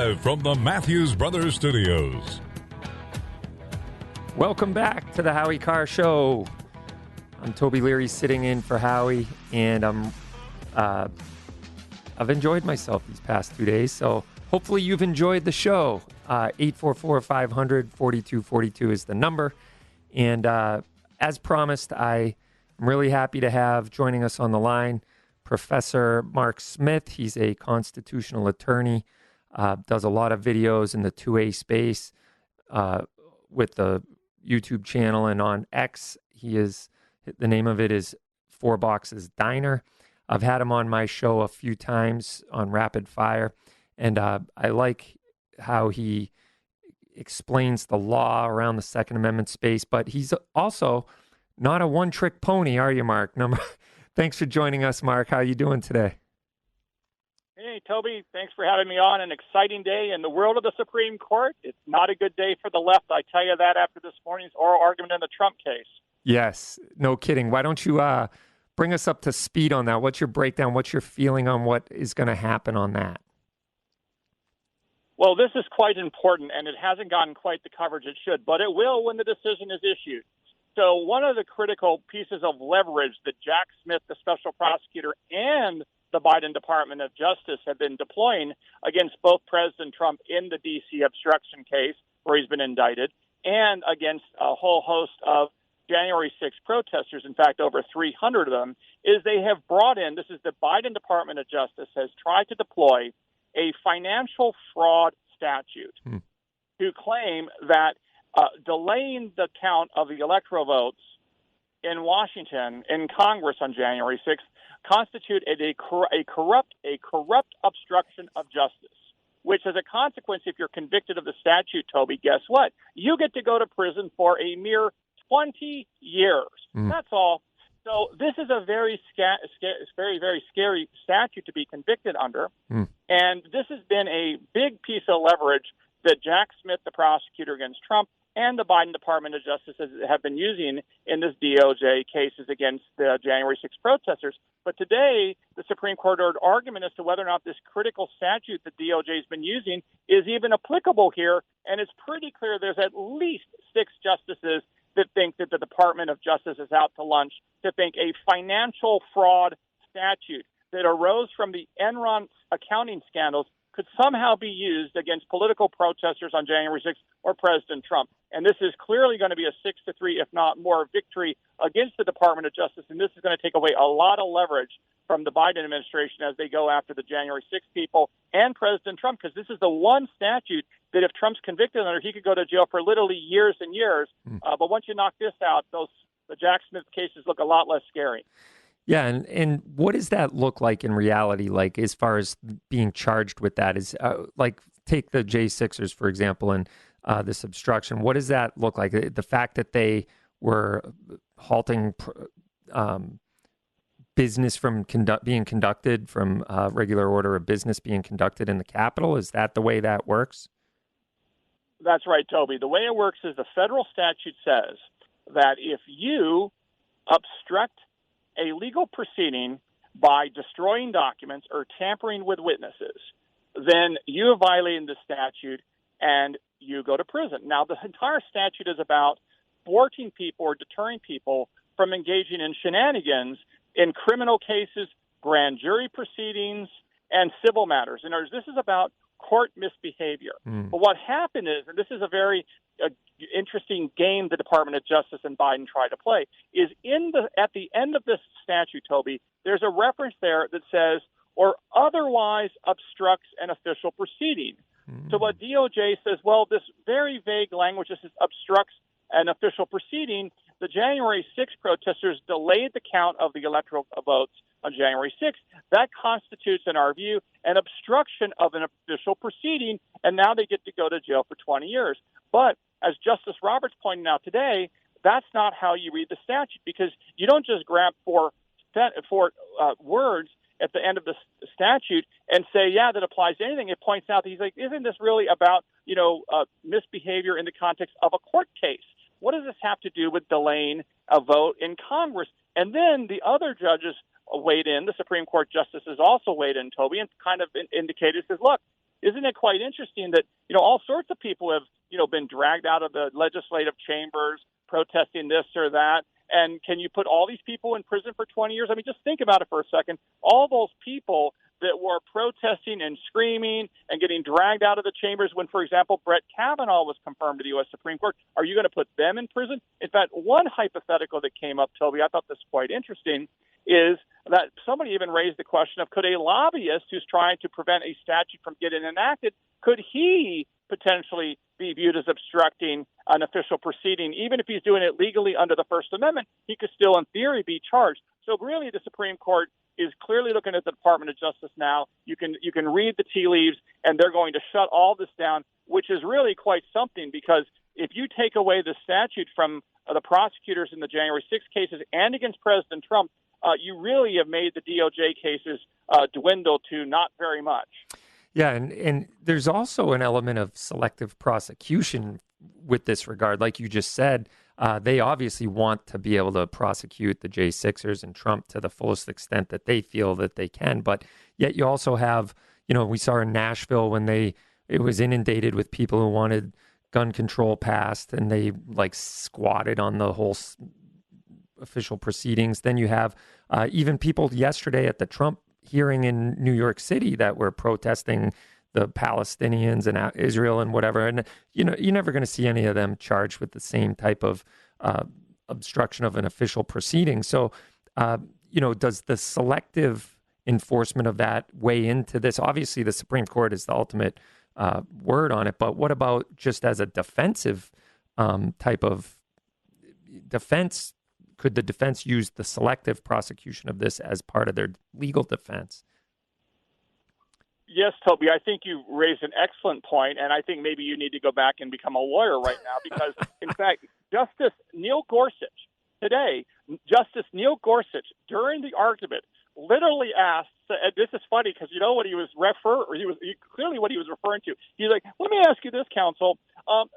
Live from the Matthews Brothers Studios. Welcome back to the Howie Carr Show. I'm Toby Leary sitting in for Howie, and I've enjoyed myself these past 2 days, so hopefully you've enjoyed the show. 844-500-4242 is the number. And as promised, I'm really happy to have joining us on the line Professor Mark Smith. He's a constitutional attorney, does a lot of videos in the 2A space with the YouTube channel, and on X, the name of it is Four Boxes Diner. I've had him on my show a few times on Rapid Fire, and I like how he explains the law around the Second Amendment space, but he's also not a one-trick pony, are you, Mark? Thanks for joining us, Mark. How are you doing today? Hey, Toby. Thanks for having me on. An exciting day in the world of the Supreme Court. It's not a good day for the left. I tell you that after this morning's oral argument in the Trump case. Yes, no kidding. Why don't you bring us up to speed on that? What's your breakdown? What's your feeling on what is going to happen on that? Well, this is quite important, and it hasn't gotten quite the coverage it should, but it will when the decision is issued. So one of the critical pieces of leverage that Jack Smith, the special prosecutor, and the Biden Department of Justice have been deploying against both President Trump in the D.C. obstruction case, where he's been indicted, and against a whole host of January 6th protesters, in fact, over 300 of them, is they have brought in, this is the Biden Department of Justice has tried to deploy a financial fraud statute to claim that delaying the count of the electoral votes in Washington, in Congress on January 6th, constituted a corrupt obstruction of justice, which as a consequence, if you're convicted of the statute, Toby, guess what? You get to go to prison for a mere 20 years. That's all. So this is a very, very scary statute to be convicted under. And this has been a big piece of leverage that Jack Smith, the prosecutor against Trump, and the Biden Department of Justice have been using in this DOJ cases against the January 6th protesters. But today, the Supreme Court heard argument as to whether or not this critical statute that DOJ has been using is even applicable here. And it's pretty clear there's at least 6 justices that think that the Department of Justice is out to lunch, to think a financial fraud statute that arose from the Enron accounting scandals could somehow be used against political protesters on January 6th or President Trump. And this is clearly going to be a 6-3, if not more, victory against the Department of Justice. And this is going to take away a lot of leverage from the Biden administration as they go after the January 6th people and President Trump, because this is the one statute that if Trump's convicted under, he could go to jail for literally years and years. But once you knock this out, the Jack Smith cases look a lot less scary. Yeah, and what does that look like in reality, like as far as being charged with that? Is like, take the J6ers, for example, and this obstruction. What does that look like? The fact that they were halting business from being conducted, from regular order of business being conducted in the Capitol, is that the way that works? That's right, Toby. The way it works is the federal statute says that if you obstruct a legal proceeding by destroying documents or tampering with witnesses, then you have violated the statute and you go to prison. Now, the entire statute is about thwarting people or deterring people from engaging in shenanigans in criminal cases, grand jury proceedings, and civil matters. In other words, this is about court misbehavior. But what happened is, and this is a very interesting game the Department of Justice and Biden tried to play, is at the end of this statute, Toby, there's a reference there that says, or otherwise obstructs an official proceeding. So what DOJ says, well, this very vague language, this is obstructs an official proceeding. The January 6th protesters delayed the count of the electoral votes on January 6th. That constitutes, in our view, an obstruction of an official proceeding, and now they get to go to jail for 20 years. But as Justice Roberts pointed out today, that's not how you read the statute, because you don't just grab four words at the end of the statute and say, yeah, that applies to anything. It points out that he's like, isn't this really about, misbehavior in the context of a court case? What does this have to do with delaying a vote in Congress? And then the other judges weighed in. The Supreme Court justices also weighed in, Toby, and kind of indicated, says, look, isn't it quite interesting that, all sorts of people have, been dragged out of the legislative chambers protesting this or that? And can you put all these people in prison for 20 years? I mean, just think about it for a second. All those people that were protesting and screaming and getting dragged out of the chambers when, for example, Brett Kavanaugh was confirmed to the U.S. Supreme Court, are you going to put them in prison? In fact, one hypothetical that came up, Toby, I thought this was quite interesting, is that somebody even raised the question of, could a lobbyist who's trying to prevent a statute from getting enacted, could he potentially be viewed as obstructing an official proceeding? Even if he's doing it legally under the First Amendment, he could still, in theory, be charged. So really, the Supreme Court is clearly looking at the Department of Justice now. You can read the tea leaves, and they're going to shut all this down, which is really quite something, because if you take away the statute from the prosecutors in the January 6 cases and against President Trump, you really have made the DOJ cases dwindle to not very much. Yeah, and there's also an element of selective prosecution with this regard. Like you just said, they obviously want to be able to prosecute the J6ers and Trump to the fullest extent that they feel that they can. But yet you also have, we saw in Nashville when it was inundated with people who wanted gun control passed, and they squatted on the whole official proceedings. Then you have even people yesterday at the Trump hearing in New York City that were protesting the Palestinians and Israel and whatever. And, you're never going to see any of them charged with the same type of obstruction of an official proceeding. So, does the selective enforcement of that weigh into this? Obviously, the Supreme Court is the ultimate word on it. But what about just as a defensive type of defense? Could the defense use the selective prosecution of this as part of their legal defense? Yes, Toby, I think you raised an excellent point, and I think maybe you need to go back and become a lawyer right now because, in fact, Justice Neil Gorsuch, during the argument, literally asked, and this is funny because you know what he was clearly what he was referring to. He's like, let me ask you this, counsel.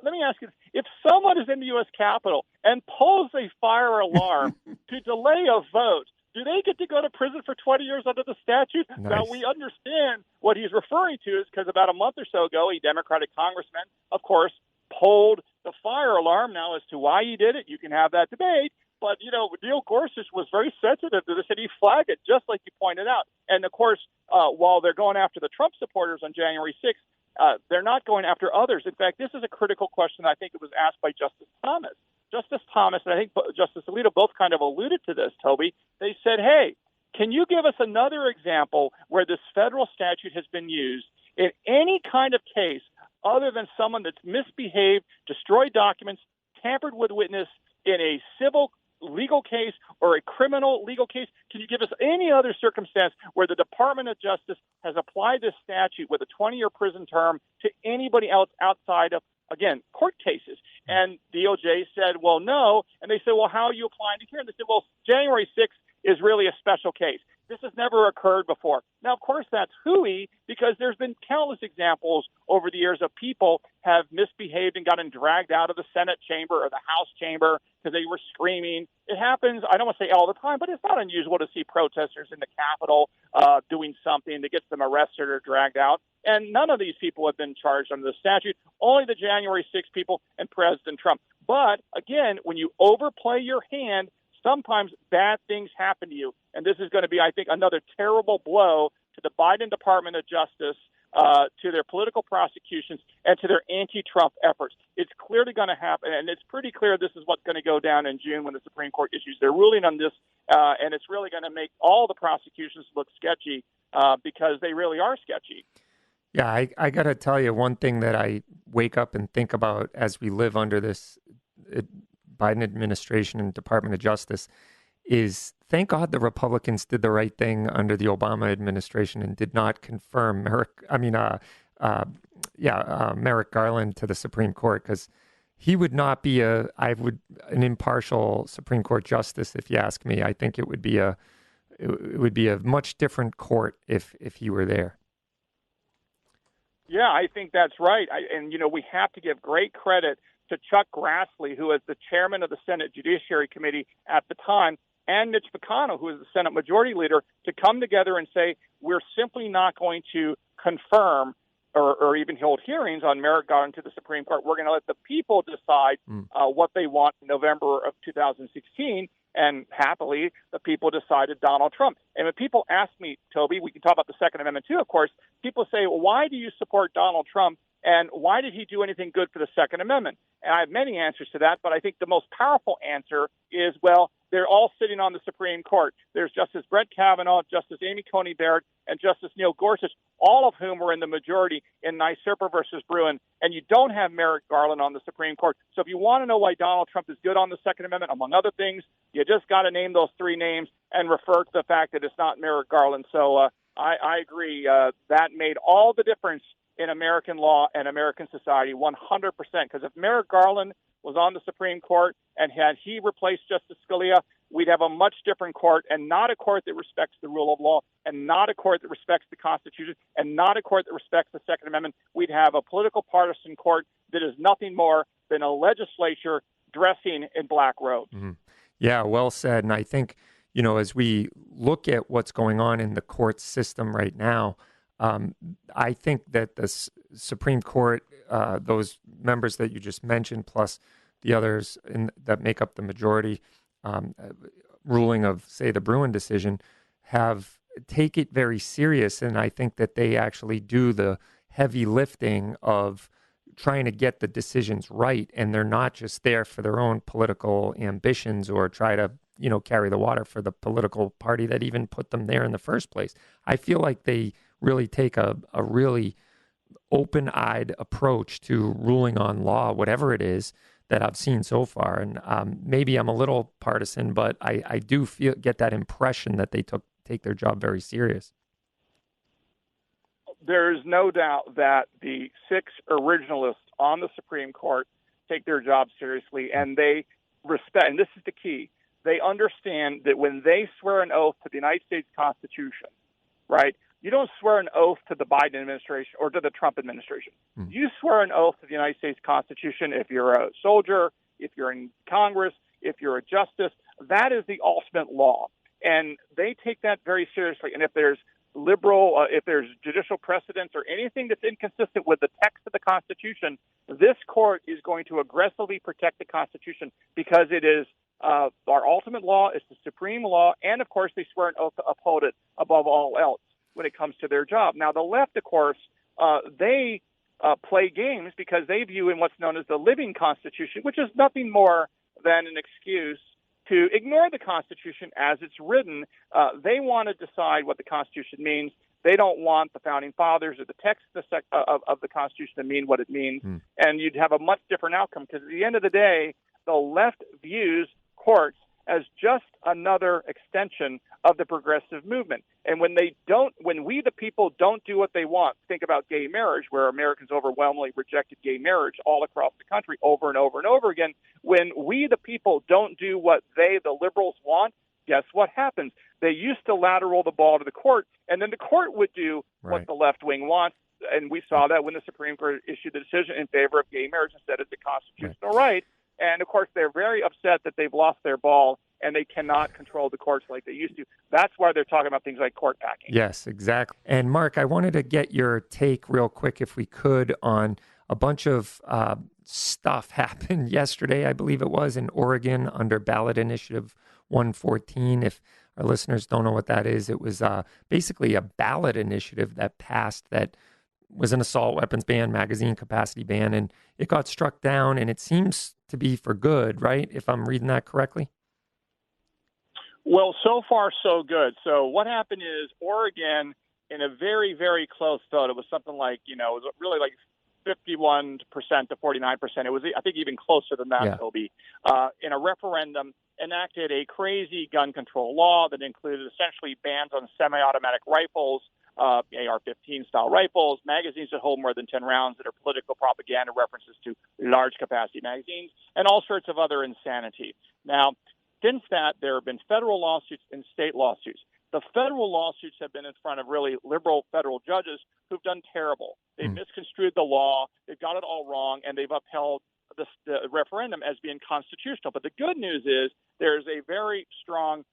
Let me ask you this. If someone is in the U.S. Capitol and pulls a fire alarm to delay a vote, do they get to go to prison for 20 years under the statute? Nice. Now, we understand what he's referring to is because about a month or so ago, a Democratic congressman, of course, pulled the fire alarm. Now, as to why he did it, you can have that debate. But, Neil Gorsuch was very sensitive to this, and he flagged it, just like you pointed out. And, of course, while they're going after the Trump supporters on January 6th, they're not going after others. In fact, this is a critical question. I think it was asked by Justice Thomas. Justice Thomas and I think Justice Alito both kind of alluded to this, Toby. They said, hey, can you give us another example where this federal statute has been used in any kind of case other than someone that's misbehaved, destroyed documents, tampered with witness in a civil legal case or a criminal legal case? Can you give us any other circumstance where the Department of Justice has applied this statute with a 20-year prison term to anybody else outside of, again, court cases? And DOJ said, well, no. And they said, well, how are you applying it here? And they said, well, January 6th is really a special case. This has never occurred before. Now, of course, that's hooey because there's been countless examples over the years of people have misbehaved and gotten dragged out of the Senate chamber or the House chamber because they were screaming. It happens, I don't want to say all the time, but it's not unusual to see protesters in the Capitol doing something that gets them arrested or dragged out. And none of these people have been charged under the statute, only the January 6 people and President Trump. But, again, when you overplay your hand, sometimes bad things happen to you. And this is going to be, I think, another terrible blow to the Biden Department of Justice, to their political prosecutions, and to their anti-Trump efforts. It's clearly going to happen, and it's pretty clear this is what's going to go down in June when the Supreme Court issues their ruling on this, and it's really going to make all the prosecutions look sketchy because they really are sketchy. Yeah, I got to tell you, one thing that I wake up and think about as we live under this Biden administration and Department of Justice is, thank God the Republicans did the right thing under the Obama administration and did not confirm Merrick Garland to the Supreme Court, because he would not be an impartial Supreme Court justice, if you ask me. I think it would be a much different court if he were there. Yeah, I think that's right. We have to give great credit to Chuck Grassley, who was the chairman of the Senate Judiciary Committee at the time, and Mitch McConnell, who is the Senate Majority Leader, to come together and say, we're simply not going to confirm or even hold hearings on Merrick Garland to the Supreme Court. We're going to let the people decide what they want in November of 2016. And happily, the people decided Donald Trump. And when people ask me, Toby, we can talk about the Second Amendment too, of course, people say, well, why do you support Donald Trump? And why did he do anything good for the Second Amendment? And I have many answers to that, but I think the most powerful answer is, well, they're all sitting on the Supreme Court. There's Justice Brett Kavanaugh, Justice Amy Coney Barrett, and Justice Neil Gorsuch, all of whom were in the majority in NYSERPA versus Bruin. And you don't have Merrick Garland on the Supreme Court. So if you want to know why Donald Trump is good on the Second Amendment, among other things, you just got to name those three names and refer to the fact that it's not Merrick Garland. So I agree. That made all the difference in American law and American society, 100%. Because if Merrick Garland was on the Supreme Court and had he replaced Justice Scalia, we'd have a much different court, and not a court that respects the rule of law, and not a court that respects the Constitution, and not a court that respects the Second Amendment. We'd have a political partisan court that is nothing more than a legislature dressing in black robes. Mm-hmm. Yeah, well said. And I think, as we look at what's going on in the court system right now, I think that the Supreme Court, those members that you just mentioned, plus the others that make up the majority ruling of, say, the Bruin decision, take it very serious. And I think that they actually do the heavy lifting of trying to get the decisions right. And they're not just there for their own political ambitions or try to, carry the water for the political party that even put them there in the first place. I feel like they really take a really open-eyed approach to ruling on law, whatever it is that I've seen so far. And maybe I'm a little partisan, but I do get that impression that they take their job very serious. There is no doubt that the 6 originalists on the Supreme Court take their job seriously, and they respect, and this is the key, they understand that when they swear an oath to the United States Constitution, right, you don't swear an oath to the Biden administration or to the Trump administration. You swear an oath to the United States Constitution if you're a soldier, if you're in Congress, if you're a justice. That is the ultimate law. And they take that very seriously. And if there's if there's judicial precedents or anything that's inconsistent with the text of the Constitution, this court is going to aggressively protect the Constitution because it is our ultimate law, it's the supreme law, and of course they swear an oath to uphold it above all else when it comes to their job. Now, the left, of course, they play games because they view in what's known as the living Constitution, which is nothing more than an excuse to ignore the Constitution as it's written. They want to decide what the Constitution means. They don't want the Founding Fathers or the text of the Constitution to mean what it means. And you'd have a much different outcome because at the end of the day, the left views courts as just another extension of the progressive movement. And when we the people don't do what they want, think about gay marriage, where Americans overwhelmingly rejected gay marriage all across the country over and over and over again. When we the people don't do what the liberals want, guess what happens? They used to lateral the ball to the court, and then the court would do what the left wing wants. And we saw that when the Supreme Court issued the decision in favor of gay marriage and said it's a constitutional right. And, of course, they're very upset that they've lost their ball and they cannot control the courts like they used to. That's why they're talking about things like court packing. Yes, exactly. And, Mark, I wanted to get your take real quick, if we could, on a bunch of stuff happened yesterday, I believe it was, in Oregon under ballot initiative 114. If our listeners don't know what that is, it was basically a ballot initiative that passed that was an assault weapons ban, magazine capacity ban, and it got struck down, and it seems to be for good, right? If I'm reading that correctly? Well, so far, so good. So what happened is Oregon, in a very, very close vote, it was something like, it was really like 51% to 49%. It was, I think, even closer than that, Toby, in a referendum, enacted a crazy gun control law that included essentially bans on semi-automatic rifles, AR-15 style rifles, magazines that hold more than 10 rounds that are political propaganda references to large capacity magazines, and all sorts of other insanity. Now, since that, there have been federal lawsuits and state lawsuits. The federal lawsuits have been in front of really liberal federal judges who've done terrible. They've misconstrued the law, they've got it all wrong, and they've upheld the referendum as being constitutional. But the good news is there's a very strong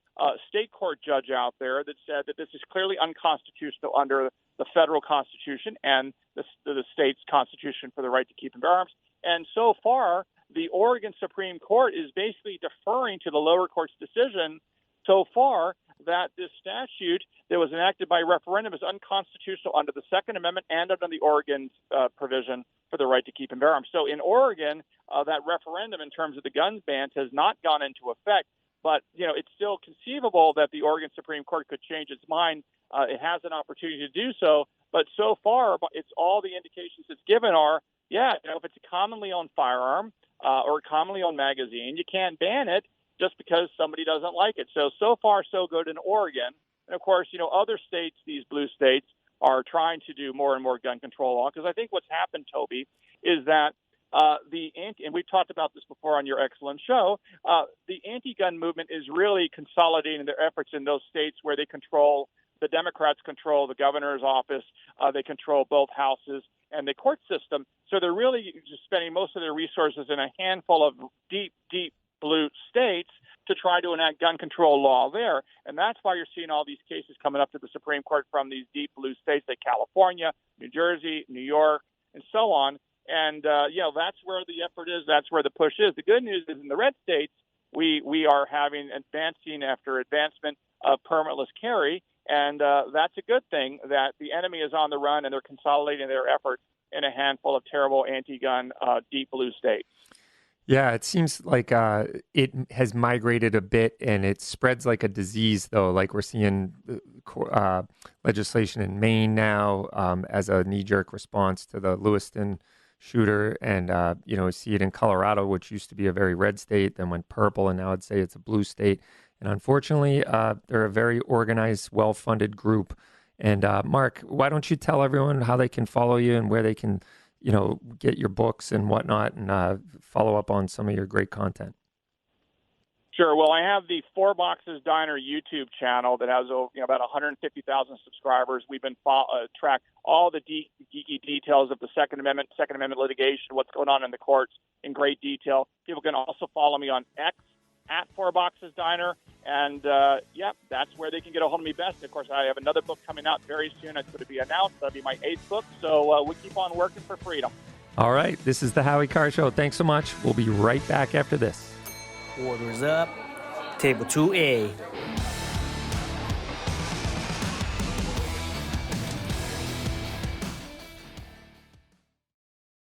state court judge out there that said that this is clearly unconstitutional under the federal constitution and the state's constitution for the right to keep and bear arms. And so far, the Oregon Supreme Court is basically deferring to the lower court's decision so far that this statute that was enacted by referendum is unconstitutional under the Second Amendment and under the Oregon provision for the right to keep and bear arms. So in Oregon, that referendum in terms of the gun bans has not gone into effect. But, it's still conceivable that the Oregon Supreme Court could change its mind. It has an opportunity to do so. But so far, it's all the indications it's given are, if it's a commonly owned firearm or a commonly owned magazine, you can't ban it just because somebody doesn't like it. So far, so good in Oregon. And, of course, other states, these blue states, are trying to do more and more gun control law. Because I think what's happened, Toby, is that and we've talked about this before on your excellent show, the anti-gun movement is really consolidating their efforts in those states where they control, the Democrats control the governor's office, they control both houses and the court system. So they're really just spending most of their resources in a handful of deep, deep blue states to try to enact gun control law there. And that's why you're seeing all these cases coming up to the Supreme Court from these deep blue states like California, New Jersey, New York, and so on. And, that's where the effort is. That's where the push is. The good news is in the red states, we are having advancing after advancement of permitless carry. And that's a good thing that the enemy is on the run and they're consolidating their efforts in a handful of terrible anti-gun deep blue states. Yeah, it seems like it has migrated a bit and it spreads like a disease, though. Like we're seeing legislation in Maine now as a knee-jerk response to the Lewiston shooter. And, we see it in Colorado, which used to be a very red state, then went purple, and now I'd say it's a blue state. And unfortunately, they're a very organized, well-funded group. And Mark, why don't you tell everyone how they can follow you and where they can get your books and whatnot and follow up on some of your great content? Sure. Well, I have the Four Boxes Diner YouTube channel that has about 150,000 subscribers. We've been track all the geeky details of the Second Amendment litigation, what's going on in the courts in great detail. People can also follow me on X at Four Boxes Diner. And, that's where they can get a hold of me best. Of course, I have another book coming out very soon. It's going to be announced. That'll be my 8th book. So we keep on working for freedom. All right. This is the Howie Carr Show. Thanks so much. We'll be right back after this. Orders up. Table 2A.